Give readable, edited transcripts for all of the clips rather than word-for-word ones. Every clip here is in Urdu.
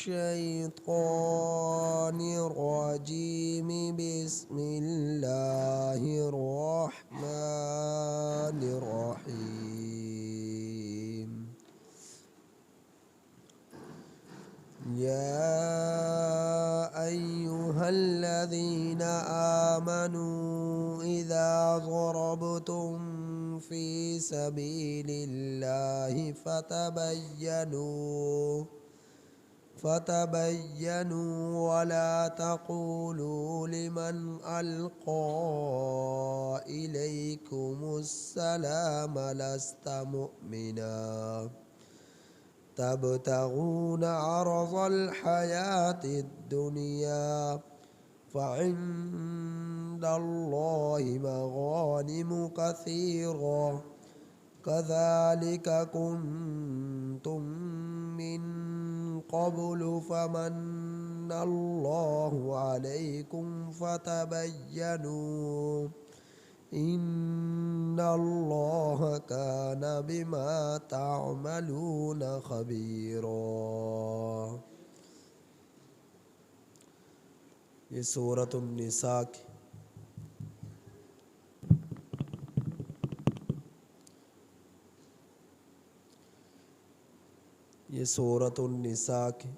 الشيطان الرجيم بسم الله الرحمن الرحيم يا أيها الذين آمنوا إذا ضربتم في سبيل الله فتبينوا ولا تقولوا لمن ألقى إليكم السلام لست مؤمنا تبتغون عرض الحياة الدنيا فعند الله مغانم كثيرة كذلك كنتم من قبل فمن الله عليكم فتبينوا إن الله كان بما تعملون خبيرا. یہ سورۃ النساء کی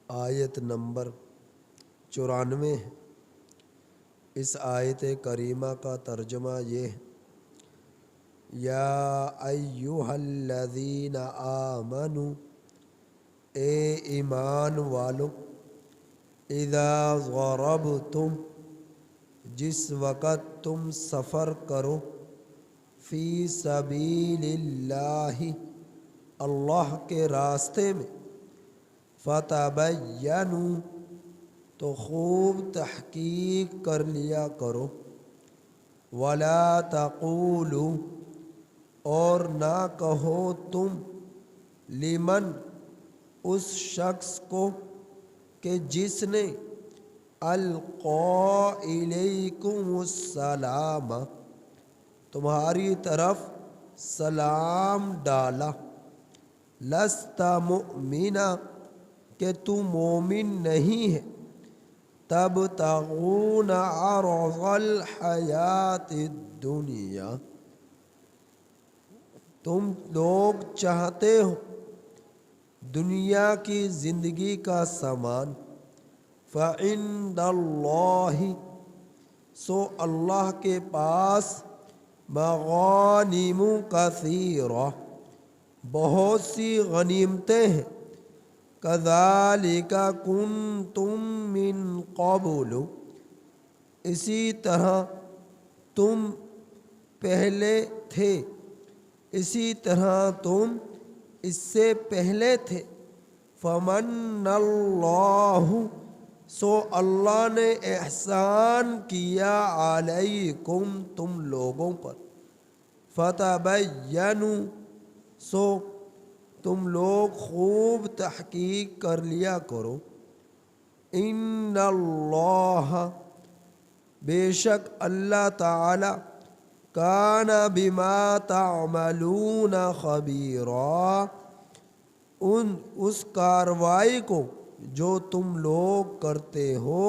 آیت نمبر 94 ہے. اس آیت کریمہ کا ترجمہ یہ ہے: یا ایھا الذین آمنوا، اے ایمان والو، اذا ضربتم، جس وقت تم سفر کرو، فی سبیل اللہ، اللہ کے راستے میں، فتبینوا، تو خوب تحقیق کر لیا کرو، ولا تقولوا، اور نہ کہو تم، لمن، اس شخص کو کہ جس نے القا الیکم السلام، تمہاری طرف سلام ڈالا، لست مؤمنا، کہ تو مومن نہیں ہے، تبتغون عرض الحیات الدنیا، تم لوگ چاہتے ہو دنیا کی زندگی کا سامان، فعند اللہ، سو اللہ کے پاس، مغانم کثیرہ، بہت سی غنیمتیں ہیں، کذالک کنتم من قبل، اسی طرح تم پہلے تھے، اسی طرح تم اس سے پہلے تھے، فمن اللہ، سو اللہ نے احسان کیا، علیکم، تم لوگوں پر، فتبینوا، سو تم لوگ خوب تحقیق کر لیا کرو، ان اللہ، بے شک اللہ تعالی، کان بما تعملون خبیرا، اس کاروائی کو جو تم لوگ کرتے ہو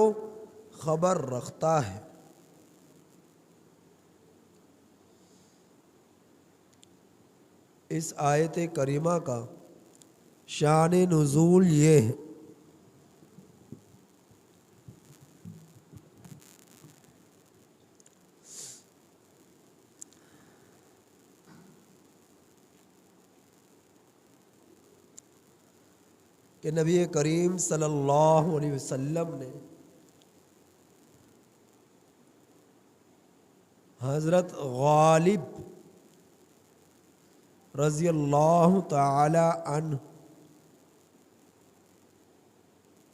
خبر رکھتا ہے. اس آیت کریمہ کا شان نزول یہ ہے کہ نبی کریم صلی اللہ علیہ وسلم نے حضرت غالب رضی اللہ تعالی عنہ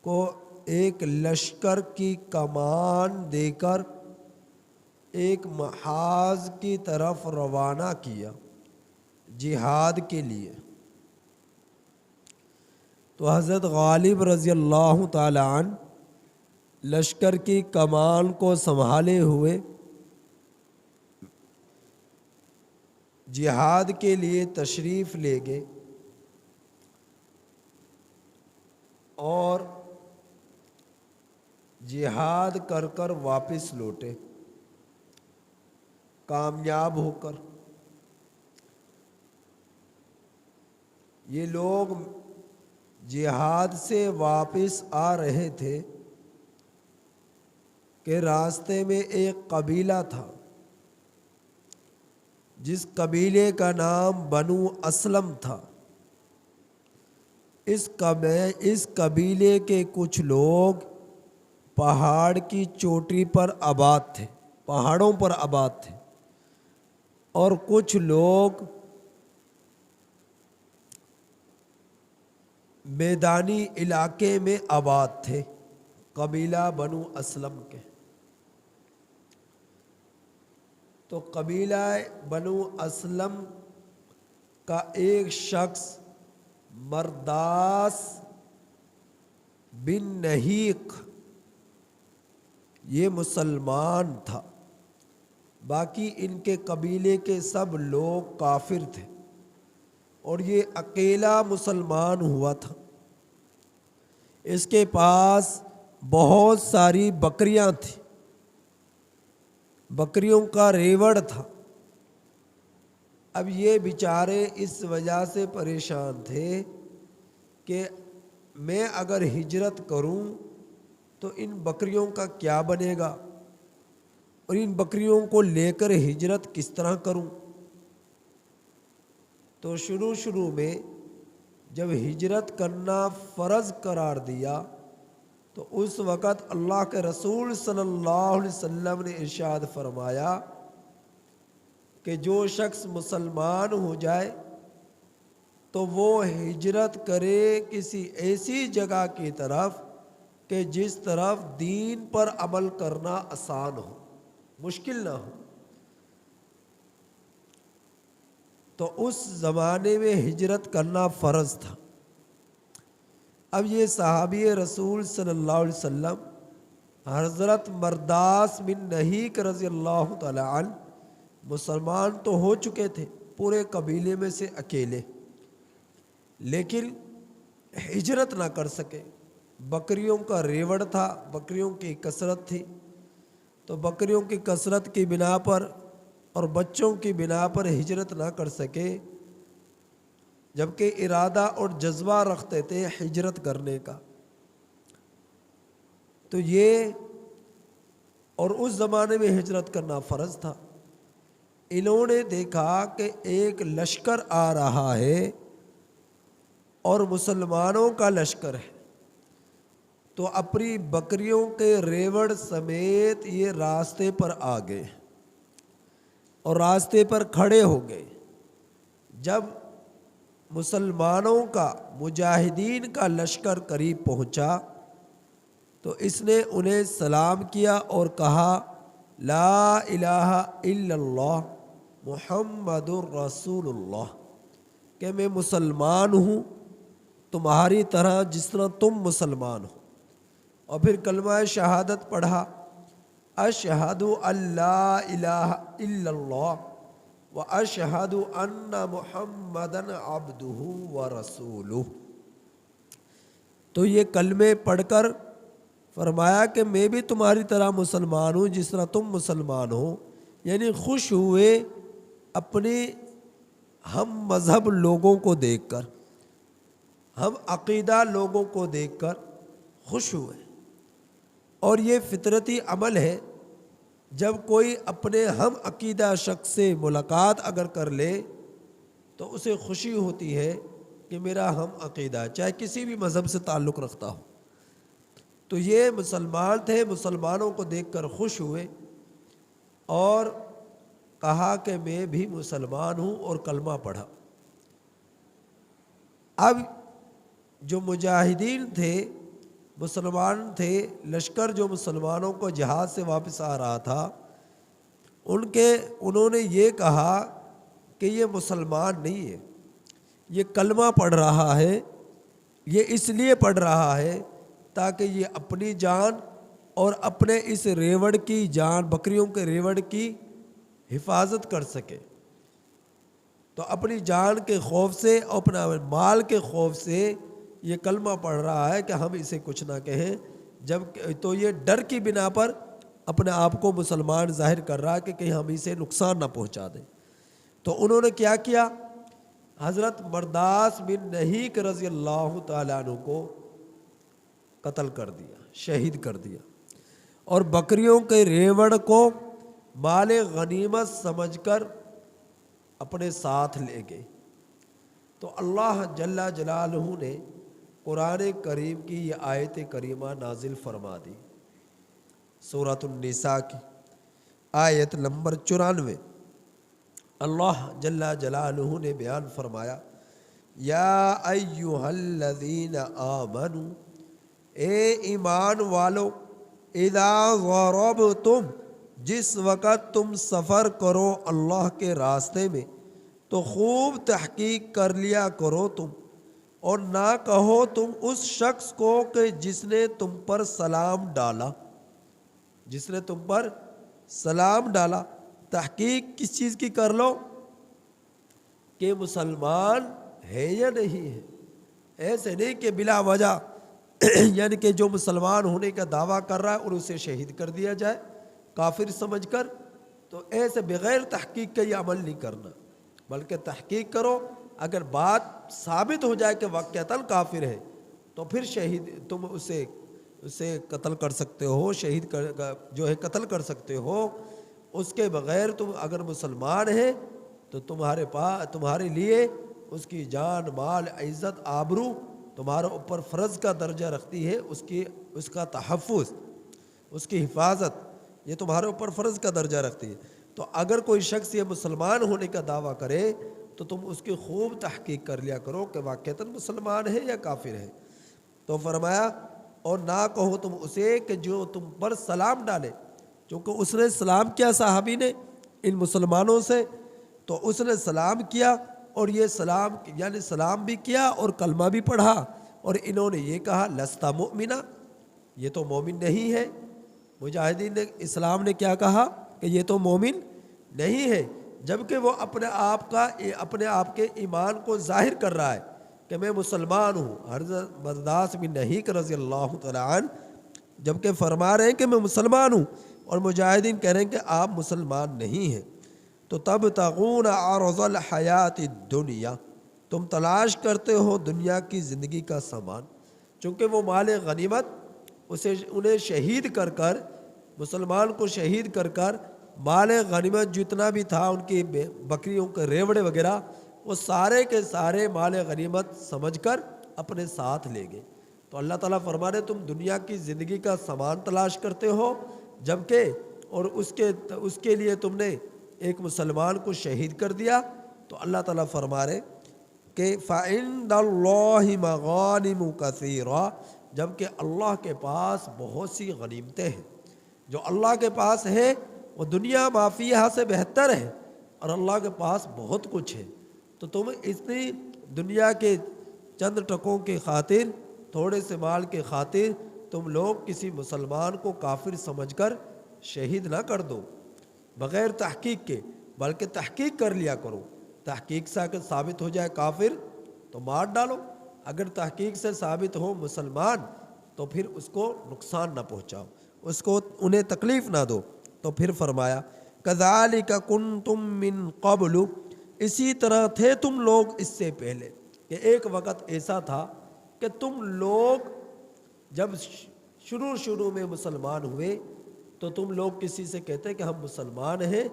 کو ایک لشکر کی کمان دے کر ایک محاذ کی طرف روانہ کیا جہاد کے لیے. تو حضرت غالب رضی اللہ تعالی عنہ لشکر کی کمان کو سنبھالے ہوئے جہاد کے لیے تشریف لے گئے. اور جہاد کر کر واپس لوٹے کامیاب ہو کر۔ یہ لوگ جہاد سے واپس آ رہے تھے کہ راستے میں ایک قبیلہ تھا جس قبیلے کا نام بنو اسلم تھا۔ اس قبیلے کے کچھ لوگ پہاڑ کی چوٹی پر آباد تھے، پہاڑوں پر آباد تھے، اور کچھ لوگ میدانی علاقے میں آباد تھے، قبیلہ بنو اسلم کے۔ تو قبیلہ بنو اسلم کا ایک شخص مرداس بن نہیق یہ مسلمان تھا، باقی ان کے قبیلے کے سب لوگ کافر تھے، اور یہ اکیلا مسلمان ہوا تھا۔ اس کے پاس بہت ساری بکریاں تھیں، بکریوں کا ریوڑ تھا۔ اب یہ بیچارے اس وجہ سے پریشان تھے کہ میں اگر ہجرت کروں تو ان بکریوں کا کیا بنے گا، اور ان بکریوں کو لے کر ہجرت کس طرح کروں۔ تو شروع میں جب ہجرت کرنا فرض قرار دیا تو اس وقت اللہ کے رسول صلی اللہ علیہ وسلم نے ارشاد فرمایا کہ جو شخص مسلمان ہو جائے تو وہ ہجرت کرے کسی ایسی جگہ کی طرف کہ جس طرف دین پر عمل کرنا آسان ہو، مشکل نہ ہو۔ تو اس زمانے میں ہجرت کرنا فرض تھا۔ اب یہ صحابی رسول صلی اللہ علیہ وسلم حضرت مرداس بن نہیق رضی اللہ تعالی عنہ مسلمان تو ہو چکے تھے پورے قبیلے میں سے اکیلے، لیکن ہجرت نہ کر سکے۔ بکریوں کا ریوڑ تھا، بکریوں کی کثرت تھی، تو بکریوں کی کثرت کی بنا پر اور بچوں کی بنا پر ہجرت نہ کر سکے، جبکہ ارادہ اور جذبہ رکھتے تھے ہجرت کرنے کا۔ تو یہ اور اس زمانے میں ہجرت کرنا فرض تھا۔ انہوں نے دیکھا کہ ایک لشکر آ رہا ہے اور مسلمانوں کا لشکر ہے، تو اپنی بکریوں کے ریوڑ سمیت یہ راستے پر آ گئے اور راستے پر کھڑے ہو گئے۔ جب مسلمانوں کا، مجاہدین کا لشکر قریب پہنچا تو اس نے انہیں سلام کیا اور کہا لا الہ الا اللہ محمد الرسول اللہ، کہ میں مسلمان ہوں تمہاری طرح جس طرح تم مسلمان ہو، اور پھر کلمہ شہادت پڑھا، اشہد ان لا الہ الا اللہ واشہد ان محمدا عبدہ ورسولہ۔ تو یہ کلمے پڑھ کر فرمایا کہ میں بھی تمہاری طرح مسلمان ہوں جس طرح تم مسلمان ہو، یعنی خوش ہوئے اپنے ہم مذہب لوگوں کو دیکھ کر، ہم عقیدہ لوگوں کو دیکھ کر خوش ہوئے۔ اور یہ فطرتی عمل ہے، جب کوئی اپنے ہم عقیدہ شخص سے ملاقات اگر کر لے تو اسے خوشی ہوتی ہے کہ میرا ہم عقیدہ ہے، چاہے کسی بھی مذہب سے تعلق رکھتا ہو۔ تو یہ مسلمان تھے، مسلمانوں کو دیکھ کر خوش ہوئے اور کہا کہ میں بھی مسلمان ہوں، اور کلمہ پڑھا۔ اب جو مجاہدین تھے، مسلمان تھے، لشکر جو مسلمانوں کو جہاد سے واپس آ رہا تھا، انہوں نے یہ کہا کہ یہ مسلمان نہیں ہے، یہ کلمہ پڑھ رہا ہے، یہ اس لیے پڑھ رہا ہے تاکہ یہ اپنی جان اور اپنے اس ریوڑ کی جان، بکریوں کے ریوڑ کی حفاظت کر سکے۔ تو اپنی جان کے خوف سے اور اپنا مال کے خوف سے یہ کلمہ پڑھ رہا ہے کہ ہم اسے کچھ نہ کہیں، جب تو یہ ڈر کی بنا پر اپنے آپ کو مسلمان ظاہر کر رہا ہے کہ کہیں ہم اسے نقصان نہ پہنچا دیں۔ تو انہوں نے کیا کیا؟ حضرت مرداس بن نہیک رضی اللہ تعالیٰ عنہ کو قتل کر دیا، شہید کر دیا، اور بکریوں کے ریوڑ کو مال غنیمت سمجھ کر اپنے ساتھ لے گئے۔ تو اللہ جل جلالہ نے قرآن کریم کی یہ آیت کریمہ نازل فرما دی، سورۃ النساء کی آیت نمبر 94۔ اللہ جل جلالہ نے بیان فرمایا، یا ایہا الذین آمنوا، اے ایمان والو، اذا ضربتم، جس وقت تم سفر کرو اللہ کے راستے میں، تو خوب تحقیق کر لیا کرو تم، اور نہ کہو تم اس شخص کو کہ جس نے تم پر سلام ڈالا، جس نے تم پر سلام ڈالا۔ تحقیق کس چیز کی کر لو؟ کہ مسلمان ہے یا نہیں ہے۔ ایسے نہیں کہ بلا وجہ یعنی کہ جو مسلمان ہونے کا دعویٰ کر رہا ہے اور اسے شہید کر دیا جائے کافر سمجھ کر، تو ایسے بغیر تحقیق کا یہ عمل نہیں کرنا، بلکہ تحقیق کرو۔ اگر بات ثابت ہو جائے کہ واقعتاً کافر ہے تو پھر شہید تم اسے قتل کر سکتے ہو، شہید جو ہے قتل کر سکتے ہو۔ اس کے بغیر تم اگر مسلمان ہے تو تمہارے لیے اس کی جان، مال، عزت، آبرو تمہارے اوپر فرض کا درجہ رکھتی ہے، اس کا تحفظ، اس کی حفاظت، یہ تمہارے اوپر فرض کا درجہ رکھتی ہے۔ تو اگر کوئی شخص یہ مسلمان ہونے کا دعویٰ کرے تو تم اس کی خوب تحقیق کر لیا کرو کہ واقعتاً مسلمان ہے یا کافر ہے۔ تو فرمایا، اور نہ کہو تم اسے کہ جو تم پر سلام ڈالے، چونکہ اس نے سلام کیا صحابی نے ان مسلمانوں سے، تو اس نے سلام کیا، اور یہ سلام یعنی سلام بھی کیا اور کلمہ بھی پڑھا، اور انہوں نے یہ کہا لستا مؤمنا، یہ تو مومن نہیں ہے۔ مجاہدین نے اسلام نے کیا کہا کہ یہ تو مومن نہیں ہے، جبکہ وہ اپنے آپ کے ایمان کو ظاہر کر رہا ہے کہ میں مسلمان ہوں۔ حضرت مرداس بن نہیک رضی اللہ تعالیٰ عنہ جبکہ فرما رہے ہیں کہ میں مسلمان ہوں، اور مجاہدین کہہ رہے ہیں کہ آپ مسلمان نہیں ہیں۔ تو تب تغون عرض الحیات الدنیا، تم تلاش کرتے ہو دنیا کی زندگی کا سامان، چونکہ وہ مال غنیمت انہیں شہید کر کر، مسلمان کو شہید کر کر، مال غنیمت جتنا بھی تھا ان کی بکریوں کے ریوڑے وغیرہ، وہ سارے کے سارے مال غنیمت سمجھ کر اپنے ساتھ لے گئے۔ تو اللہ تعالیٰ فرما رہے تم دنیا کی زندگی کا سامان تلاش کرتے ہو، جبکہ اور اس کے لیے تم نے ایک مسلمان کو شہید کر دیا۔ تو اللہ تعالیٰ فرما رہے کہ فَعِندَ اللَّهِ مَغَانِمُ كَثِيرًا، جبکہ اللہ کے پاس بہت سی غنیمتیں ہیں۔ جو اللہ کے پاس ہے وہ دنیا ما فیہا سے بہتر ہے، اور اللہ کے پاس بہت کچھ ہے۔ تو تم اتنی دنیا کے چند ٹکوں کی خاطر، تھوڑے سے مال کے خاطر تم لوگ کسی مسلمان کو کافر سمجھ کر شہید نہ کر دو بغیر تحقیق کے، بلکہ تحقیق کر لیا کرو۔ تحقیق سے اگر ثابت ہو جائے کافر تو مار ڈالو، اگر تحقیق سے ثابت ہو مسلمان تو پھر اس کو نقصان نہ پہنچاؤ، انہیں تکلیف نہ دو۔ تو پھر فرمایا کذالک کنتم من قبل، اسی طرح تھے تم لوگ اس سے پہلے، کہ ایک وقت ایسا تھا کہ تم لوگ جب شروع میں مسلمان ہوئے تو تم لوگ کسی سے کہتے کہ ہم مسلمان ہیں،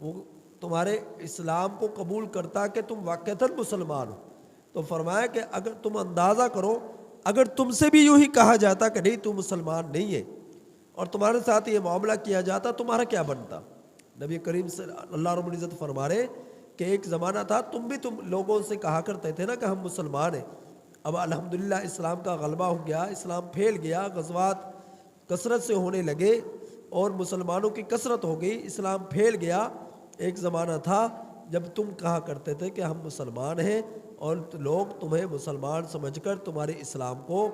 وہ تمہارے اسلام کو قبول کرتا کہ تم واقعتاً مسلمان ہو۔ تو فرمایا کہ اگر تم اندازہ کرو، اگر تم سے بھی یوں ہی کہا جاتا کہ نہیں تم مسلمان نہیں ہے، اور تمہارے ساتھ یہ معاملہ کیا جاتا، تمہارا کیا بنتا؟ نبی کریم صلی اللہ رب العزت فرما رہے کہ ایک زمانہ تھا تم لوگوں سے کہا کرتے تھے نا کہ ہم مسلمان ہیں۔ اب الحمدللہ اسلام کا غلبہ ہو گیا، اسلام پھیل گیا، غزوات کثرت سے ہونے لگے اور مسلمانوں کی کثرت ہو گئی، اسلام پھیل گیا۔ ایک زمانہ تھا جب تم کہا کرتے تھے کہ ہم مسلمان ہیں، اور لوگ تمہیں مسلمان سمجھ کر تمہارے اسلام کو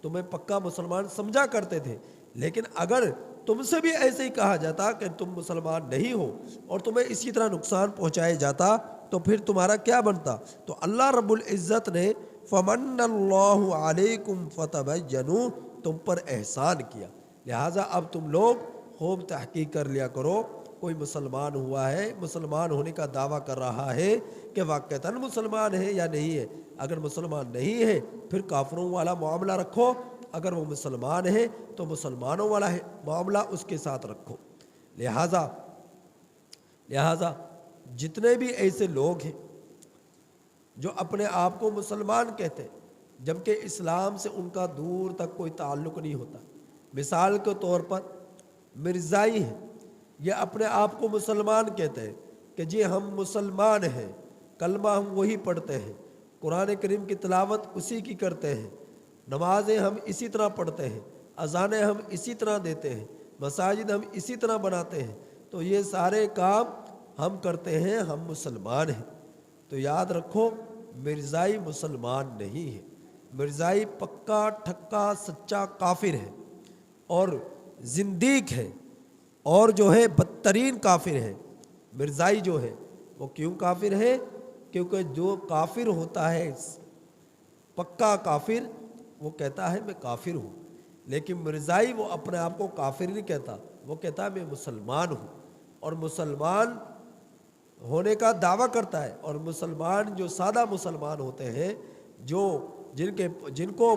تمہیں پکا مسلمان سمجھا کرتے تھے۔ لیکن اگر تم سے بھی ایسے ہی کہا جاتا کہ تم مسلمان نہیں ہو اور تمہیں اسی طرح نقصان پہنچایا جاتا تو پھر تمہارا کیا بنتا؟ تو اللہ رب العزت نے فمن اللہ علیکم فتبینوا، تم پر احسان کیا، لہٰذا اب تم لوگ خوب تحقیق کر لیا کرو۔ کوئی مسلمان ہوا ہے، مسلمان ہونے کا دعویٰ کر رہا ہے کہ واقعتاً مسلمان ہے یا نہیں ہے؟ اگر مسلمان نہیں ہے پھر کافروں والا معاملہ رکھو، اگر وہ مسلمان ہے تو مسلمانوں والا معاملہ اس کے ساتھ رکھو۔ لہٰذا جتنے بھی ایسے لوگ ہیں جو اپنے آپ کو مسلمان کہتے ہیں جبکہ اسلام سے ان کا دور تک کوئی تعلق نہیں ہوتا، مثال کے طور پر مرزائی ہیں، یہ اپنے آپ کو مسلمان کہتے ہیں کہ جی ہم مسلمان ہیں، کلمہ ہم وہی پڑھتے ہیں، قرآن کریم کی تلاوت اسی کی کرتے ہیں، نمازیں ہم اسی طرح پڑھتے ہیں، اذانیں ہم اسی طرح دیتے ہیں، مساجد ہم اسی طرح بناتے ہیں، تو یہ سارے کام ہم کرتے ہیں، ہم مسلمان ہیں۔ تو یاد رکھو مرزائی مسلمان نہیں ہے، مرزائی پکا ٹھکا سچا کافر ہے اور زندیق ہے، اور جو ہے بدترین کافر ہے۔ مرزائی جو ہے وہ کیوں کافر ہے؟ کیونکہ جو کافر ہوتا ہے پکا کافر، وہ کہتا ہے میں کافر ہوں، لیکن مرزائی وہ اپنے آپ کو کافر نہیں کہتا، وہ کہتا ہے میں مسلمان ہوں، اور مسلمان ہونے کا دعویٰ کرتا ہے۔ اور مسلمان جو سادہ مسلمان ہوتے ہیں، جن کو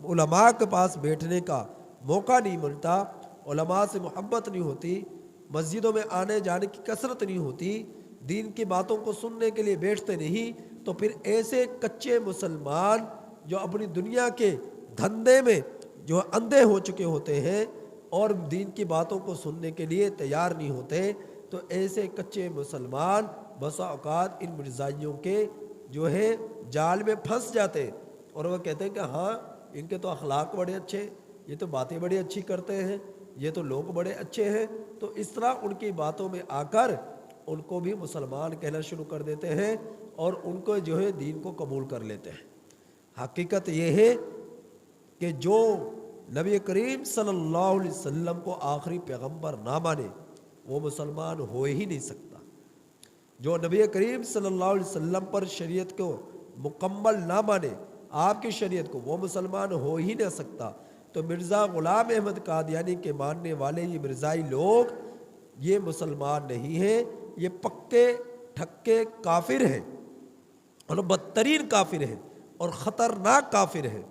علماء کے پاس بیٹھنے کا موقع نہیں ملتا، علماء سے محبت نہیں ہوتی، مسجدوں میں آنے جانے کی کثرت نہیں ہوتی، دین کی باتوں کو سننے کے لیے بیٹھتے نہیں، تو پھر ایسے کچے مسلمان جو اپنی دنیا کے دھندے میں جو اندھے ہو چکے ہوتے ہیں اور دین کی باتوں کو سننے کے لیے تیار نہیں ہوتے، تو ایسے کچے مسلمان بسا اوقات ان مرزائیوں کے جو ہے جال میں پھنس جاتے، اور وہ کہتے ہیں کہ ہاں ان کے تو اخلاق بڑے اچھے، یہ تو باتیں بڑی اچھی کرتے ہیں، یہ تو لوگ بڑے اچھے ہیں، تو اس طرح ان کی باتوں میں آ کر ان کو بھی مسلمان کہنا شروع کر دیتے ہیں اور ان کو جو ہے دین کو قبول کر لیتے ہیں۔ حقیقت یہ ہے کہ جو نبی کریم صلی اللہ علیہ وسلم کو آخری پیغمبر نہ مانے وہ مسلمان ہو ہی نہیں سکتا۔ جو نبی کریم صلی اللہ علیہ وسلم پر شریعت کو مکمل نہ مانے، آپ کی شریعت کو، وہ مسلمان ہو ہی نہ سکتا۔ تو مرزا غلام احمد قادیانی کے ماننے والے یہ مرزائی لوگ یہ مسلمان نہیں ہیں، یہ پکے ٹھکے کافر ہیں، اور بدترین کافر ہیں اور خطرناک کافر ہیں،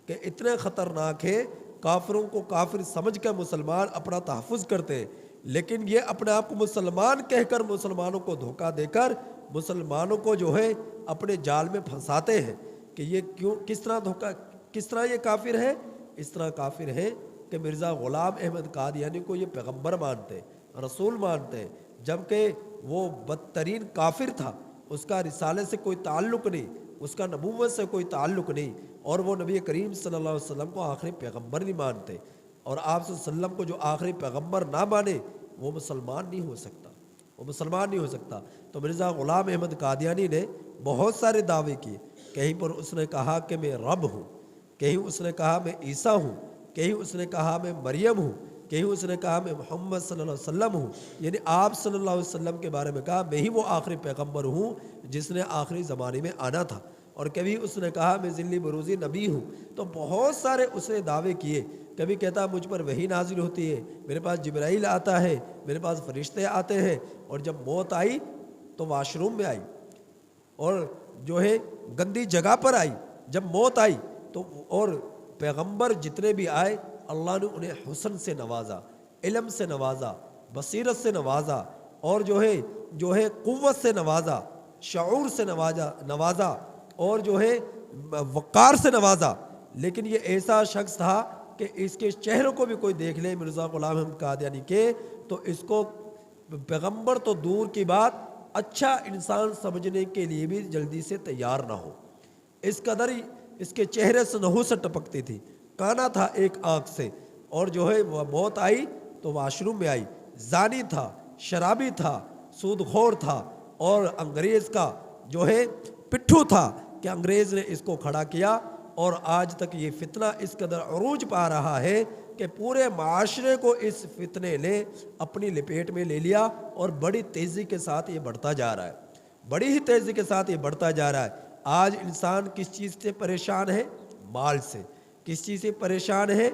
کہ اتنے خطرناک ہیں کافروں کو کافر سمجھ کر مسلمان اپنا تحفظ کرتے ہیں، لیکن یہ اپنے آپ کو مسلمان کہہ کر مسلمانوں کو دھوکہ دے کر مسلمانوں کو جو ہے اپنے جال میں پھنساتے ہیں کہ یہ کس طرح یہ کافر ہے؟ اس طرح کافر ہے کہ مرزا غلام احمد قادیانی کو یہ پیغمبر مانتے، رسول مانتے، جبکہ وہ بدترین کافر تھا، اس کا رسالے سے کوئی تعلق نہیں، اس کا نبوت سے کوئی تعلق نہیں، اور وہ نبی کریم صلی اللہ علیہ وسلم کو آخری پیغمبر نہیں مانتے، اور آپ صلی اللہ علیہ وسلم کو جو آخری پیغمبر نہ مانے وہ مسلمان نہیں ہو سکتا، وہ مسلمان نہیں ہو سکتا۔ تو مرزا غلام احمد قادیانی نے بہت سارے دعوے کیے، کہیں پر اس نے کہا کہ میں رب ہوں، کہیں اس نے کہا میں عیسیٰ ہوں، کہیں اس نے کہا میں مریم ہوں، کہیں اس نے کہا میں محمد صلی اللہ علیہ وسلم ہوں، یعنی آپ صلی اللہ علیہ وسلم کے بارے میں کہا میں ہی وہ آخری پیغمبر ہوں جس نے آخری زمانے میں آنا تھا، اور کبھی اس نے کہا میں ذلی بروزی نبی ہوں۔ تو بہت سارے اس نے دعوے کیے، کبھی کہتا مجھ پر وحی نازل ہوتی ہے، میرے پاس جبرائیل آتا ہے، میرے پاس فرشتے آتے ہیں، اور جب موت آئی تو واش روم میں آئی، اور جو ہے گندی جگہ پر آئی، جب موت آئی تو، اور پیغمبر جتنے بھی آئے اللہ نے انہیں حسن سے نوازا، علم سے نوازا، بصیرت سے نوازا، اور جو ہے قوت سے نوازا، شعور سے نوازا اور جو ہے وقار سے نوازا۔ لیکن یہ ایسا شخص تھا کہ اس کے چہروں کو بھی کوئی دیکھ لے مرزا غلام احمد قادیانی کے، تو اس کو پیغمبر تو دور کی بات اچھا انسان سمجھنے کے لیے بھی جلدی سے تیار نہ ہو، اس قدر اس کے چہرے سے نحوست ٹپکتی تھی، کانا تھا ایک آنکھ سے، اور جو ہے وہ موت آئی تو واش روم میں آئی، زانی تھا، شرابی تھا، سود خور تھا، اور انگریز کا جو ہے پٹھو تھا کہ انگریز نے اس کو کھڑا کیا، اور آج تک یہ فتنہ اس قدر عروج پا رہا ہے کہ پورے معاشرے کو اس فتنے نے اپنی لپیٹ میں لے لیا، اور بڑی تیزی کے ساتھ یہ بڑھتا جا رہا ہے، بڑی ہی تیزی کے ساتھ یہ بڑھتا جا رہا ہے۔ آج انسان کس چیز سے پریشان ہے؟ مال سے۔ کس چیز سے پریشان ہے؟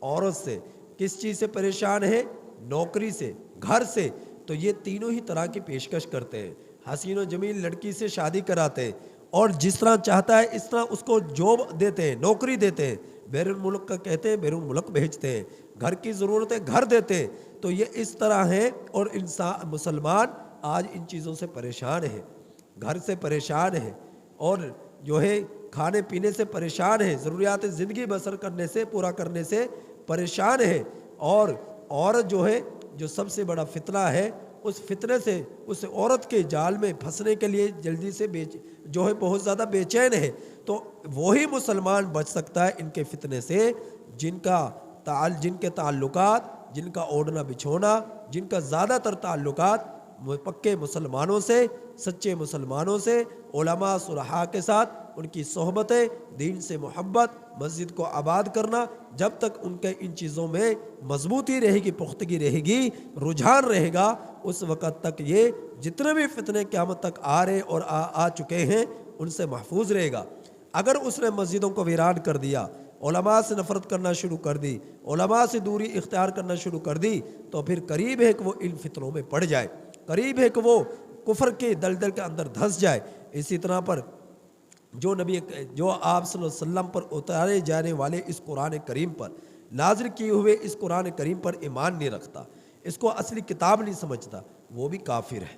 عورت سے۔ کس چیز سے پریشان ہے؟ نوکری سے، گھر سے۔ تو یہ تینوں ہی طرح کی پیشکش کرتے ہیں۔ حسین و جمیل لڑکی سے شادی کراتے ہیں اور جس طرح چاہتا ہے اس طرح اس کو جاب دیتے ہیں، نوکری دیتے ہیں۔ بیرون ملک کا کہتے ہیں بیرون ملک بھیجتے ہیں، گھر کی ضرورتیں گھر دیتے ہیں۔ تو یہ اس طرح ہے، اور انسان مسلمان آج ان چیزوں سے پریشان ہے، گھر سے پریشان ہے، اور جو ہے کھانے پینے سے پریشان ہے، ضروریات زندگی بسر کرنے سے، پورا کرنے سے پریشان ہے۔ اور عورت جو ہے، جو سب سے بڑا فتنہ ہے، اس فتنے سے، اس عورت کے جال میں پھنسنے کے لیے جلدی سے جو ہے بہت زیادہ بے چین ہے۔ تو وہی مسلمان بچ سکتا ہے ان کے فتنے سے جن کے تعلقات، جن کا اوڑھنا بچھونا، جن کا زیادہ تر تعلقات پکے مسلمانوں سے، سچے مسلمانوں سے، علماء صلحاء کے ساتھ ان کی صحبتیں، دین سے محبت، مسجد کو آباد کرنا۔ جب تک ان کے ان چیزوں میں مضبوطی رہے گی، پختگی رہے گی، رجحان رہے گا، اس وقت تک یہ جتنے بھی فتنے قیامت تک آ رہے اور آ چکے ہیں ان سے محفوظ رہے گا۔ اگر اس نے مسجدوں کو ویران کر دیا، علماء سے نفرت کرنا شروع کر دی، علماء سے دوری اختیار کرنا شروع کر دی، تو پھر قریب ہے کہ وہ ان فتنوں میں پڑ جائے، قریب ہے کہ وہ کفر کے دلدل کے اندر دھس جائے۔ اسی طرح پر جو آپ صلی اللہ علیہ وسلم پر اتارے جانے والے اس قرآن کریم پر، نازل کیے ہوئے اس قرآن کریم پر ایمان نہیں رکھتا، اس کو اصلی کتاب نہیں سمجھتا، وہ بھی کافر ہے،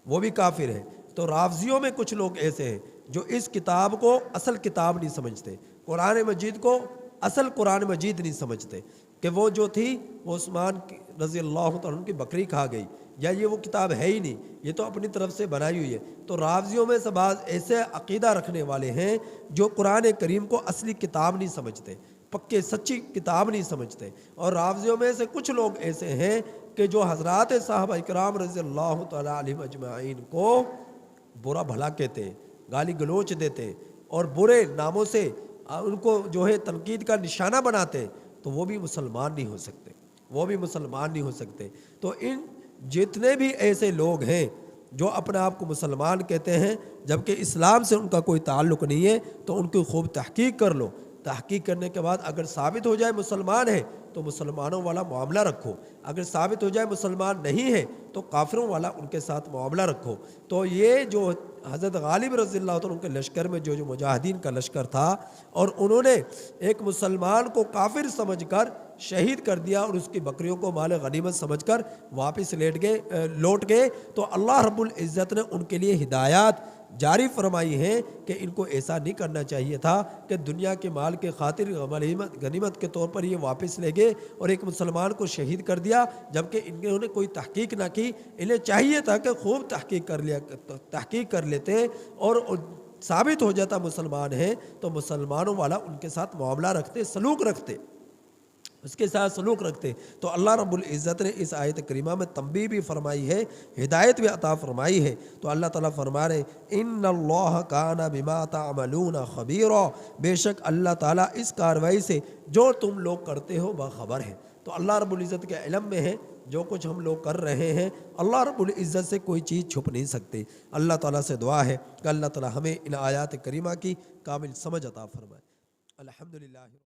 وہ بھی کافر ہے۔ تو رافضیوں میں کچھ لوگ ایسے ہیں جو اس کتاب کو اصل کتاب نہیں سمجھتے، قرآن مجید کو اصل قرآن مجید نہیں سمجھتے، کہ وہ جو تھی وہ عثمان رضی اللہ تعالیٰ عنہ کی بکری کھا گئی، یا یہ وہ کتاب ہے ہی نہیں، یہ تو اپنی طرف سے بنائی ہوئی ہے۔ تو رافضیوں میں سے بعض ایسے عقیدہ رکھنے والے ہیں جو قرآن کریم کو اصلی کتاب نہیں سمجھتے، پکے سچی کتاب نہیں سمجھتے۔ اور رافضیوں میں سے کچھ لوگ ایسے ہیں کہ جو حضرات صحابہ اکرام رضی اللہ تعالیٰ علیہم اجمعین کو برا بھلا کہتے ہیں، گالی گلوچ دیتے ہیں، اور برے ناموں سے ان کو جو ہے تنقید کا نشانہ بناتے ہیں، تو وہ بھی مسلمان نہیں ہو سکتے، وہ بھی مسلمان نہیں ہو سکتے۔ تو ان جتنے بھی ایسے لوگ ہیں جو اپنے آپ کو مسلمان کہتے ہیں جبکہ اسلام سے ان کا کوئی تعلق نہیں ہے، تو ان کی خوب تحقیق کر لو۔ تحقیق کرنے کے بعد اگر ثابت ہو جائے مسلمان ہے تو مسلمانوں والا معاملہ رکھو، اگر ثابت ہو جائے مسلمان نہیں ہے تو کافروں والا ان کے ساتھ معاملہ رکھو۔ تو یہ جو حضرت غالب رضی اللہ عنہ کے لشکر میں جو مجاہدین کا لشکر تھا، اور انہوں نے ایک مسلمان کو کافر سمجھ کر شہید کر دیا اور اس کی بکریوں کو مال غنیمت سمجھ کر واپس لوٹ گئے، تو اللہ رب العزت نے ان کے لیے ہدایات جاری فرمائی ہیں کہ ان کو ایسا نہیں کرنا چاہیے تھا کہ دنیا کے مال کے خاطر غنیمت کے طور پر یہ واپس لے گئے اور ایک مسلمان کو شہید کر دیا، جبکہ انہوں نے کوئی تحقیق نہ کی۔ انہیں چاہیے تھا کہ خوب تحقیق کر لیتے، اور ثابت ہو جاتا مسلمان ہے تو مسلمانوں والا ان کے ساتھ معاملہ رکھتے، سلوک رکھتے، اس کے ساتھ سلوک رکھتے۔ تو اللہ رب العزت نے اس آیت کریمہ میں تنبیہ بھی فرمائی ہے، ہدایت بھی عطا فرمائی ہے۔ تو اللہ تعالیٰ فرما رہے ان اللہ کان بما تعملون خبیرا، بے شک اللہ تعالیٰ اس کارروائی سے جو تم لوگ کرتے ہو باخبر ہے۔ تو اللہ رب العزت کے علم میں ہے جو کچھ ہم لوگ کر رہے ہیں، اللہ رب العزت سے کوئی چیز چھپ نہیں سکتی۔ اللہ تعالیٰ سے دعا ہے کہ اللہ تعالیٰ ہمیں ان آیات کریمہ کی کامل سمجھ عطا فرمائے۔ الحمدللہ۔